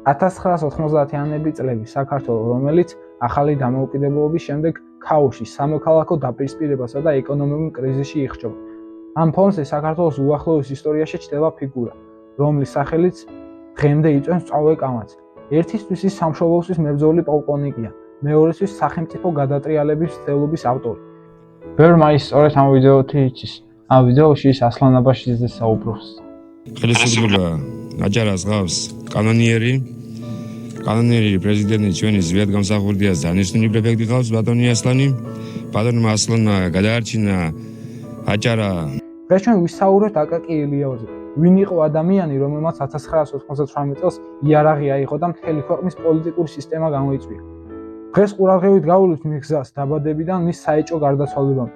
1990-იანების წლები საქართველო, რომელიც ახალი დამოუკიდებლობის შემდეგ ქაოსში, სამოქალაქო დაპირისპირებასა და ეკონომიკურ კრიზისში იხრჩება. ამ ფონზე საქართველოს უახლოეს ისტორიაში ჩნდება ფიგურა, რომლის სახელიც დღემდე იწვევს სწავლე კამათს. ერთისთვის ის სამშობლოსთვის მებრძოლი პოლკოვნიკია, მეორესთვის სახელმწიფო გადატრიალების მცდელობის ავტორი. ბევრმა ის სწორედ ამ ვიდეოთი იცის. ამ ვიდეოში ის ასლან აბაშიძეს საუბრობს. ხელისუფლება აჭარას გავს კანონიერი პრეზიდენტი ჩვენი ზვიად გამსახურდიას დანიშნული პრეფექტი გავს ბატონი ასლანი. ბატონმა ასლანმა გადაარჩინა აჭარა. დღეს ჩვენ ვისაუბრებთ აკაკი ელიაოზე. ვინ იყო ადამიანი, რომელმაც 1998 წელს იარაღი აიღო და მთელი ქვეყნის პოლიტიკური სისტემა გამოიწვია. დღეს ყურადღებით გავუვლით მის გზას დაბადებიდან მის საეჭვო გარდაცვალებამდე.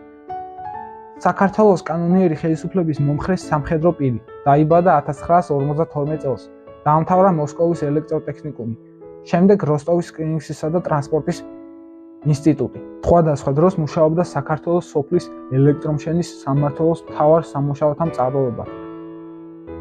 საქართველოს კანონიერი ხელისუფლების მომხრეს სამხედრო პირი, დაიბადა 1952 წელს. დაამთავრა მოსკოვის ელექტროტექნიკუმი, შემდეგ როსტოვის რკინიგზისა და ტრანსპორტის ინსტიტუტი. სხვადასხვა დროს მუშაობდა საქართველოს სოფლის ელექტრომშენის სამმართველოს მთავარ სამუშაოთა მწარმოებად.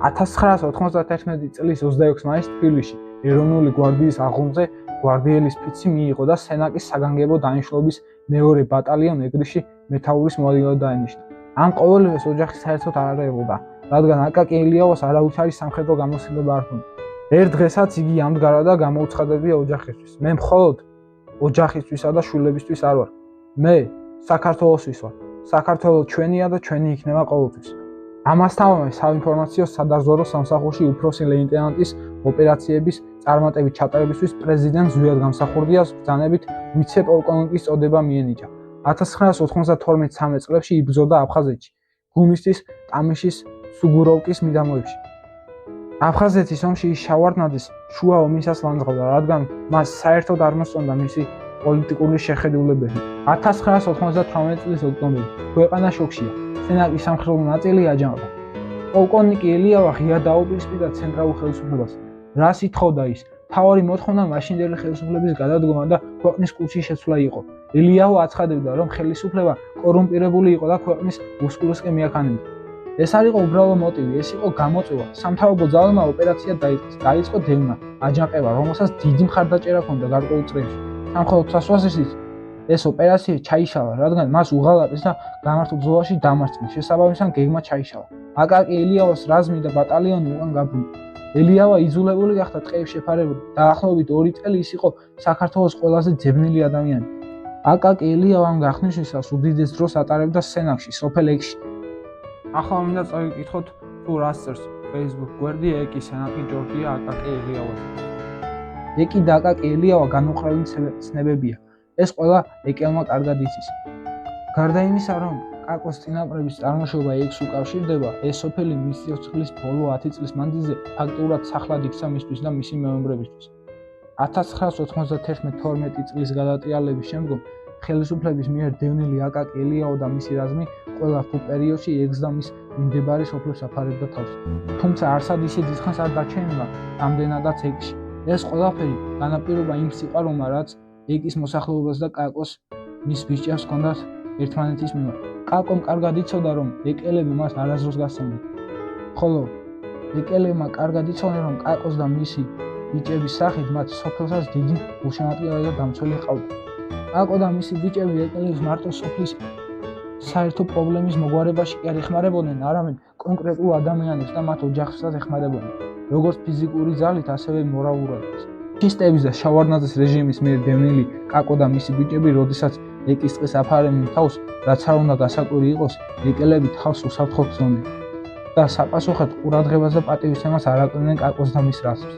1991 წლის 26 მაისს თბილისში ეროვნული გვარდიის აღლუმზე გვარდიელის ფიცი მიიღო და სენაკის საგანგებო დანიშნულების მეორე ბატალიონ ეგრისში მეთაურის მოადგილედ დაინიშნა. ამ ყოველივეს ოჯახი საერთოდ არ არებოდა, რადგან აკაკი ელიაოს არავითარი სამხედრო გამოცდილება არ ჰქონდა. ერთ დღესაც იგი ამდგარა და გამოუცხადებია ოჯახისთვის. მე მხოლოდ ოჯახისთვისა და შვილებისთვის არ ვარ. მე საქართველოსთვის ვარ. საქართველო ჩვენია და ჩვენი იქნება ყოველთვის. ამასთანავე საინფორმაციო სადაზვერვო სამსახურში უფროსი ლეიტენანტის ოპერაციების წარმატებით ჩატარებისთვის პრეზიდენტ ზვიად გამსახურდიას ბრძანებით ვიცე-პოლკოვნიკის წოდება მიენიჭა. 1992-13 წლებში იბრძოდა აფხაზეთში, გუმისთის, ტამიშის, სუგუროვკის მიდამოებში. აფხაზეთის ომში ის შავარდნაძის შუა ომისას ლანძღავდა, რადგან მას საერთოდ არ მოსწონდა მისი პოლიტიკური შეხედულებები. 1998 წლის ოქტომბერში ქვეყანა შოქშია. სენაკის სამხედრო ნაწილი აჯანყდა. პოლკოვნიკი ელიავა ღიად დაუპირისპირდა ცენტრალურ ხელისუფლებას. რას ითხოვდა ის? მთავარი მოთხოვნა მაშინდელი ხელისუფლების გადადგომა და ქვეყნის კუჭის შეცვლა იყო. ელიავა აცხადებდა, რომ ხელისუფლება კორუმპირებული იყო და ქვეყნის უსკულესკენ მიაქანებდა. ეს არ იყო უბრალო მოტივი, ეს იყო გამოწვევა. სამთავრობო ძალებმა ოპერაცია დაიწყეს. დაიწყო დევნა, აჯანყება, რომელსაც დიდი მხარდაჭერა ჰქონდა გარკვეულ წრეებში. სამხედრო თვალსაზრისით ეს ოპერაცია ჩაიშალა, რადგან მას უღალატეს და გამართულ ბრძოლაში დამარცხეს. შესაბამისად გეგმა ჩაიშალა. აკაკი ელიავას რაზმი და ბატალიონი უკან გაბრუნდა. ელიავა იძულებული გახდა ტყეებს შეფარებოდა. დაახლოებით 2 წელი ის იყო საქართველოს ყველაზე ძებნილი ადამიანი. აკაკი ელიავამ გახსნისას უდიდეს დროს ატარებდა სენაკში, სოფელ ეკში. ახლა მინდა წავიკითხოთ თუ რას წერს Facebook გვერდი ეკი სენაკი ჯორჯია აკაკი ელიავაზე. ეკი და აკაკი ელიავა განუყრელი ცნებებია. ეს ყველა ეკელმა კარგად იცის. გარდა იმისა, რომ კაკოს წინაპრების წარმოშობა ეკს უკავშირდება, ეს სოფელი მის სიცოცხლის ბოლო 10 წლის მანძილზე ფაქტიურად სახლად იქცა მისთვის და მისი მემკვიდრეებისთვის. 1991-12 წლის გადატრიალების შემდგომ ხელისუფლების მიერ დევნილი აკაკი ელიაო და მისი რაზმი ყველა თუ პერიოდში ეკს და მის მიმდებარე სოფლებს აფარებდა თავს. თუმცა არსად ისე დიდხანს არ დაჩენილა ამდენადაც ეკში. ეს ყველაფერი განაპირობა იმ სიყვარულმა, რაც ეკის მოსახლეობას და კაკოს მის ბიჭებს ჰქონდათ ერთმანეთის მიმართ. კაკომ კარგად იცოდა, რომ ეკელები მას არასდროს გასცემდნენ. ხოლო ეკელებმა კარგად იცოდნენ, რომ კაკოს და მისი ბიჭების სახით მათ სოფელსაც დიდი გულშემატკივრები და დამცველი ჰყავდა. კაკო და მისი ბიჭები ეკელებს მარტო სოფლის საერთო პრობლემის მოგვარებაში კი არ ეხმარებოდნენ, არამედ კონკრეტულ ადამიანებს და მათ ოჯახებსაც ეხმარებოდნენ, როგორც ფიზიკური ძალით, ასევე მორალურადაც. ფაშისტების და შავარდნაძის რეჟიმის მიერ დევნილი კაკო და მისი ბიჭები, როდესაც ეკის ტყეს აფარებდნენ თავს, რაც არ უნდა გასაკვირი იყოს, ეკელები თავს უსაფრთხოდ გრძნობდნენ და საპასუხოდ ყურადღებას და პატივისცემას არ აკრნენ კაკოს და მის რაზმს.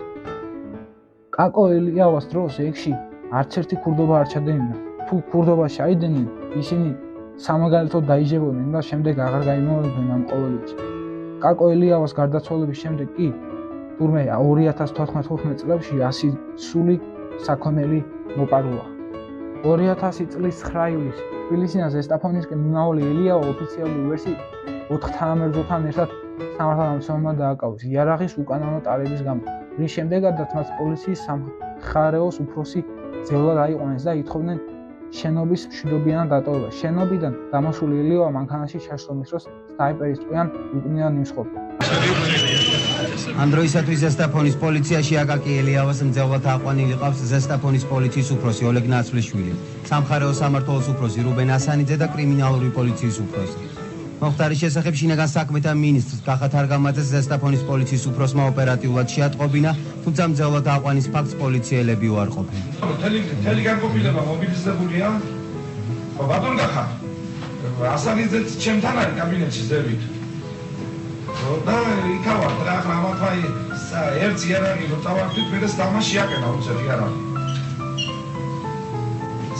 კაკო ელიავას დროს ეკში არც ერთი ქურდობა არ ჩადენილა. თუ ქურდობა ჩაიდნენ, ისინი სამაგალითოდ დაიჯებოდნენ და შემდეგ აღარ გაიმეორებდნენ ამ ყოველივეს. კაკო ელიავას გარდაცვალების შემდეგ კი თურმე 2014 წლებში 100 სული საქონელი მოპარულა. 2000 წლის 9 ივლისში თბილისიდან ზესტაფონისკენ მიმავალი ელიავა ოფიციალური ვერსიით 4 თანამებრძოლთან ერთად სამართალდამცველმა დააკავეს იარაღის უკანონო ტარების გამო, რის შემდეგაც მათ პოლიციის სამხარეოს უფროსი ძევლად აიყვანეს და ითხოვდნენ შენობის მშვიდობიანად დატოვება. შენობიდან დამოსული ელიავა მანქანაში ჩასვლის დროს სნაიპერის ტყვიან უკნიდან იმსხობდა. ამ დროისათვის ზესტაფონის პოლიციაში აკაკი ელიავას მძევლად აყვანილი ყავს ზესტაფონის პოლიციის უფროსი ოლეგ ნაცვლიშვილი, სამხარეო სამმართველოს უფროსი რუბენ ასანიძე და კრიმინალური პოლიციის უფროსი. მოხდარის შესახებ შინაგან საქმეთა მინისტრს კახათ არგამაძეს ზესტაფონის პოლიციის უფროსმა ოპერატიულად შეატყობინა, თუმცა მძევლად აყვანის ფაქტს პოლიციელები უარყოფენ. მთელი განყოფილება მობილიზებულია. ბატონ გახარ. ასანიძეც ჩემთან არის კაბინეტში ზევით. და იქავარ და ახლა ამათვაი ერთი იარაღი რო წავარდით მე და დამაში აკეთა უცებ იარაღი.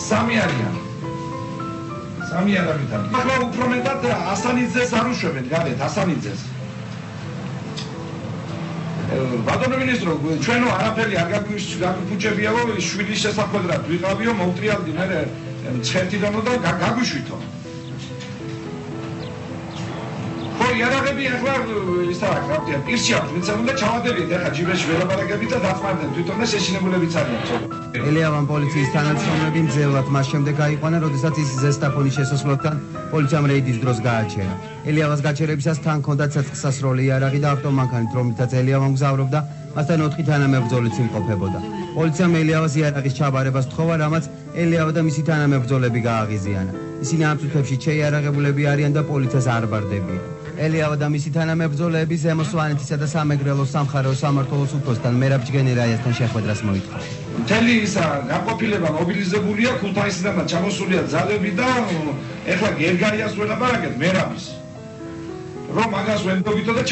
სამი არიან. სამი იარაღი და ახლა უფრო მეტად ასანიძეს არ უშვებენ გადეთ ასანიძეს. ბატონო მინისტრო ჩვენო არაფერი არ გაგიფუჭებიაო შვილის შესახვედრად ვიყავიო მოვტრიალდი მე ცხერთიდანო და გაგვიშვითო. იარაღები ახლა ისა რა ქვია პირში აქვს ვინც უნდა ჩავადებით ახლა ჯიბეში ველაპარაკებით და დაწმარდნენ თვითონ და შეშინებულებიც არიან ელიავან პოლიციის თანამშრომლები მძევლად მას შემდეგ გაიყვანა, როდესაც ის ზესტაფონის შესასვლელთან პოლიციამ რეიდის დროს გააჩერა. ელიავას გაჩერებისას თან ჰქონდა ცეცხლსასროლი იარაღი და ავტომანქანით, რომლითაც ელიავა მგზავრობდა, მასთან 4 თანამებრძოლიც იმყოფებოდა. პოლიციამ ელიავას იარაღის ჩაბარებას თხოვა, რამაც ელიავა და მისი თანამებრძოლები გააღიზიანა. ისინი ამ წუთებში შეიარაღებულები არიან და პოლიციას არ ბარდებიან. ელიავა და მისი თანამებრძოლები ზემო სვანეთისა და სამეგრელოს სამხარეო სამმართველოს უფროსთან მერაბ ჯგენერაიასთან შეხვედრას მოითხოვა. მთელი ისა განყოფილება მობილიზებულია, ქუთაისიდან ჩამოსულია ძალები და ეხლა გერგაიას ველაპარაკეთ მერაბის. რომ მაგას ვენდობითო და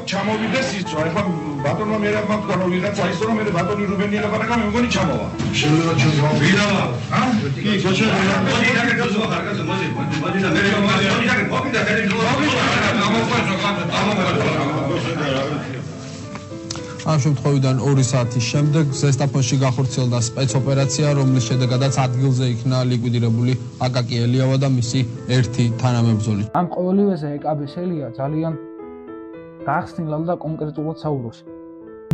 ჩამოვიდეს იცო. ეხლა ბატონმა მერაბმა თქვა რომ ვიღაცა ისო რომ მე ბატონი რუბენი ელაპარაკა მე მგონი ჩამოვა. შეიძლება ჩამოვა. ვირავა? ა? კი, შეიძლება. მოდი და გეძო ხარკაზე მოდი. მოდი და მე მოდი და ამ შემთხვევიდან 2 საათის შემდეგ ზესტაფონში გახორციელდა სპეცოპერაცია, რომლის შედეგადაც ადგილზე იქნა ლიკვიდირებული აკაკი ელიავა და მისი ერთი თანამებრძოლი. ამ ყოველივეზე ეკაბესელია ძალიან გახსნილად და კონკრეტულად საუბრობს.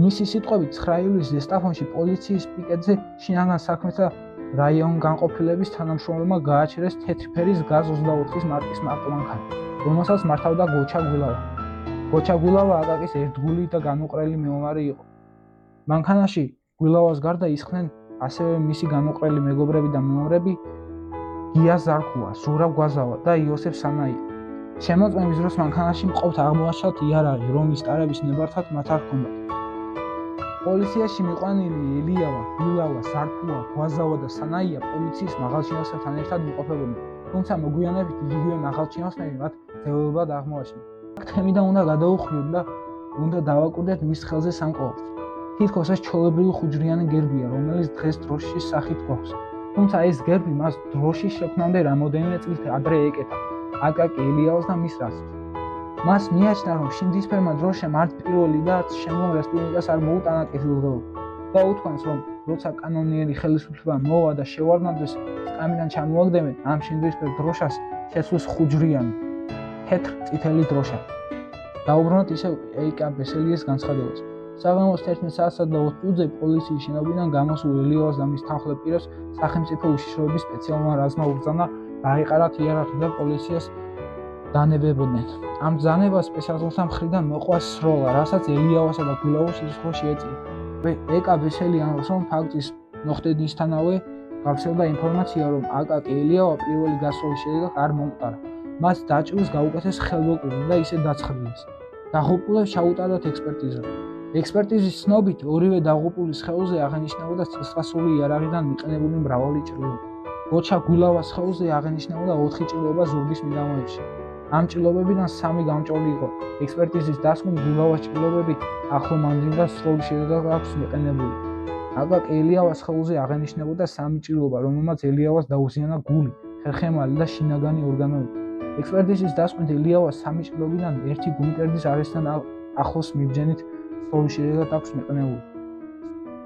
მისი სიტყვებით 9 ივლისს ზესტაფონში პოლიციის პიკეტზე შინაგან საქმეთა რაიონ განყოფილების თანამშრომლებმა გააჩერეს თეთრი ფერის გაზ 24-ის მარკის ავტომანქანა, რომელსაც მართავდა გოჩა გულავა. გოჩა გულავა აკაკის ერთგული და განუყრელი მეომარი იყო. მანქანაში გულავას გარდა ისხდნენ ასევე მისი განუყრელი მეგობრები და მეომრები გია ზარქუა, ზურაბ გვაზავა და იოსებ სანაია. შემოწმების დროს მანქანაში მყოფთ აღმოაჩათ იარაღი, რომლის ტარების ნებართვაც მათ არ ჰქონდათ. პოლიციაში მიყვანილი ელიავა, გულავა, ზარქუა, გვაზავა და სანაია პოლიციის მაღალჩინოსებთან ერთად იმყოფებოდნენ, თუმცა მოგვიანებით იგივე მაღალჩინოსნები მათ ძელებად აღმოაჩინეს. თემიდან უნდა გადაუხვიოთ და უნდა დავაკვირდეთ მის ხელზე სამკაულს. თითქოს ეს ჩვეულებრივი ხუჯრიანი გერბია, რომელიც დღეს დროშის სახით გვაქვს. თუმცა ეს გერბი მას დროშის შექმნამდე რამოდენიმე წლით ადრე ეკეთა აკაკი ელიავას და მის რაზმს. მას მიაჩნდა, რომ შინდისფერმა დროშამ არც პირველი და არც შემდგომ რესპუბლიკას არ მოუტანა კეთილდღეობა და უთქვამს, რომ როცა კანონიერი ხელისუფლება მოვა და შევარდნაძეს სკამიდან ჩამოაგდებენ ამ შინდისფერ დროშას შეცვლის ხუჯრიანი თეთრ წითელი დროშა. დაუბრუნოთ ისევ ეიკა ბესელიეს განცხადებას. საღამოს 11 საათსა და 20 წუთზე პოლიციის შენობიდან გამოსულ ელიავას და მის თანხლებ პირებს სახელმწიფო უშიშროების სპეციალურმა რაზმმა უბრძანა დაეყარათ იარაღი და პოლიციას დანებებოდნენ. ამ ბრძანებას სპეციალურთა მხრიდან მოყვა სროლა, რასაც ელიავასა და გულავას სისხლო შეეწია. ეკა ბესელი ამბობს, რომ ფაქტის მოხდენისთანავე გავრცელდა ინფორმაცია, რომ აკაკი ელიავა პირველი გასროლის შედეგად არ მომყარა. მას დაჭრილს გაუკეთეს ხელბოკლები და ისე დაცხრილეს. დაღუპულებს ჩაუტარდათ ექსპერტიზა. ექსპერტიზის ცნობით ორივე დაღუპულის სხეულზე აღენიშნებოდა ცეცხლსასროლი იარაღიდან მიყენებული მრავალი ჭრილობა. გოჩა გულავას სხეულზე აღენიშნებოდა 4 ჭრილობა ზურგის მიდამოებში. ამ ჭრილობებიდან 3 გამჭოლი იყო. ექსპერტიზის დასკვნით გულავას ჭრილობები ახლო მანძილიდან სროლის შედეგად აქვს მიყენებული. აკაკი ელიავას სხეულზე აღენიშნებოდა 3 ჭრილობა, რომელმაც ელიავას დაუზიანა გული, ხერხემალი და შინაგანი ორგანოები. ექსპერტიზის დასკვნით ელიავას 3 ჭრილობიდან 1 გუმკერდის არესთან ახლოს მიბჯენით სროლის შედეგად აქვს მიყენებული.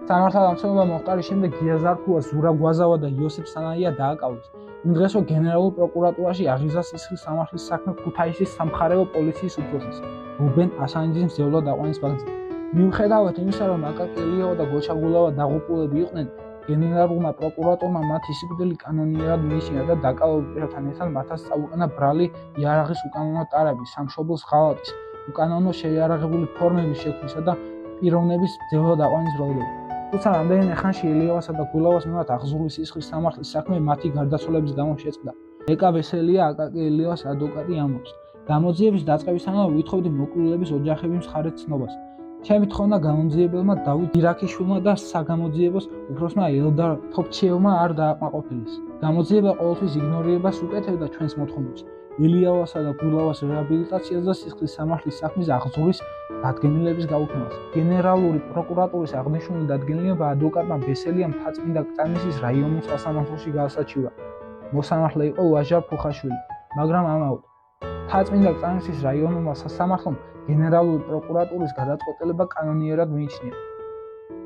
სამართალდამცველმა მოხდარის შემდეგ გია ზარქუა, ზურაბ გვაზავა და იოსებ სანაია დააკავეს. იმ დღესვე გენერალურ პროკურატურაში აღიზარდა სისხლის სამართლის საქმე ქუთაისის სამხარეო პოლიციის უფროსის რუბენ ასანიძის მძევლად აყვანის ფაქტზე. მიუხედავად იმისა, რომ აკაკი ელიავა და გოჩა გულავა დაღუპულები იყვნენ, გენერალურმა პროკურატურმა მათი სიკვდილი კანონიერად მიიჩნია და დაკავებულ პირებთან ერთად მათაც წაუყენა ბრალი იარაღის უკანონო ტარების, სამშობლოს ღალატის, უკანონო შეიარაღებული ფორმების შექმნისა და პიროვნების ძველად აყვანის ბრალდება. თუმცა რამდენიმე ხანში ელიავასა და გულავას მიმართ აღზრული სისხლის სამართლის საქმე მათი გარდაცვალების გამო შეწყდა. ეკა ვესელია აკაკი ელიავას ადვოკატი ამბობს: გამოძიების დაწყებისთანავე ვითხოვდი მოკლულების ოჯახების მხარეთ ცნობას. ჩემი თხოვნა გამომძიებელმა დავით ირაქიშვილმა და საგამოძიებოს უფროსმა ელდარ თოფჩიევმა არ დააკმაყოფილეს. გამოძიება ყოველთვის იგნორირებას უკეთებდა ჩვენს მოთხოვნებს. ელიავასა და გულავას რეაბილიტაციას და სისხლის სამართლის საქმის აღზრდის დადგენილების გაუქმებას. გენერალური პროკურატურის აღნიშნული დადგენილება ადვოკატმა ბესელიამ მთაწმინდა კრწანისის რაიონულ სასამართლოში გაასაჩივრა. მოსამართლე იყო ვაჟა ფუხაშვილი, მაგრამ ამაოდ მთაწმინდა კრწანისის რაიონულმა სასამართლომ გენერალური პროკურატურის გადაწყვეტილება კანონიერად მიიჩნია.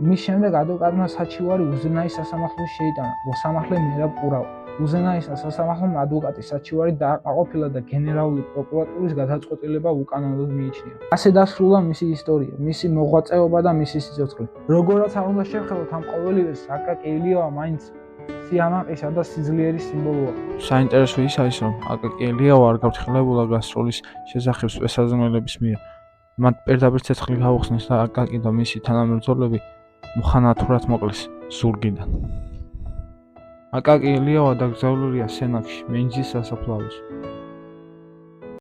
მის შემდეგ ადვოკატმა საჩივარი უზენაის სასამართლოში შეიტანა. მოსამართლე მერაბ ყურავა. უზენაის სასამართლომ ადვოკატის საჩივარი დააკმაყოფილა და გენერალური პროკურატურის გადაწყვეტილება უკანონოდ მიიჩნია. ასე დასრულდა მისი ისტორია, მისი მოღვაწეობა და მისი სიცოცხლე. როგორაც არ უნდა შევხედოთ ამ ყოველივეს, აკაკი ელიავა მაინც სიამაყისა და სიძლიერის სიმბოლოა. საინტერესო ის არის, რომ აკაკი ელიავა არ გაფრთხილებულა გასტროლის შესახებ სპეცსაზრუნველების მიერ. მათ პირდაპირ ცეცხლი გაუხსნეს და აკაკი და მისი თანამებრძოლები მუხანათურად მოკლეს ზურგიდან. აკაკი ელიავა დაკრძალულია სენაკში, მენჯის სასაფლაოზე.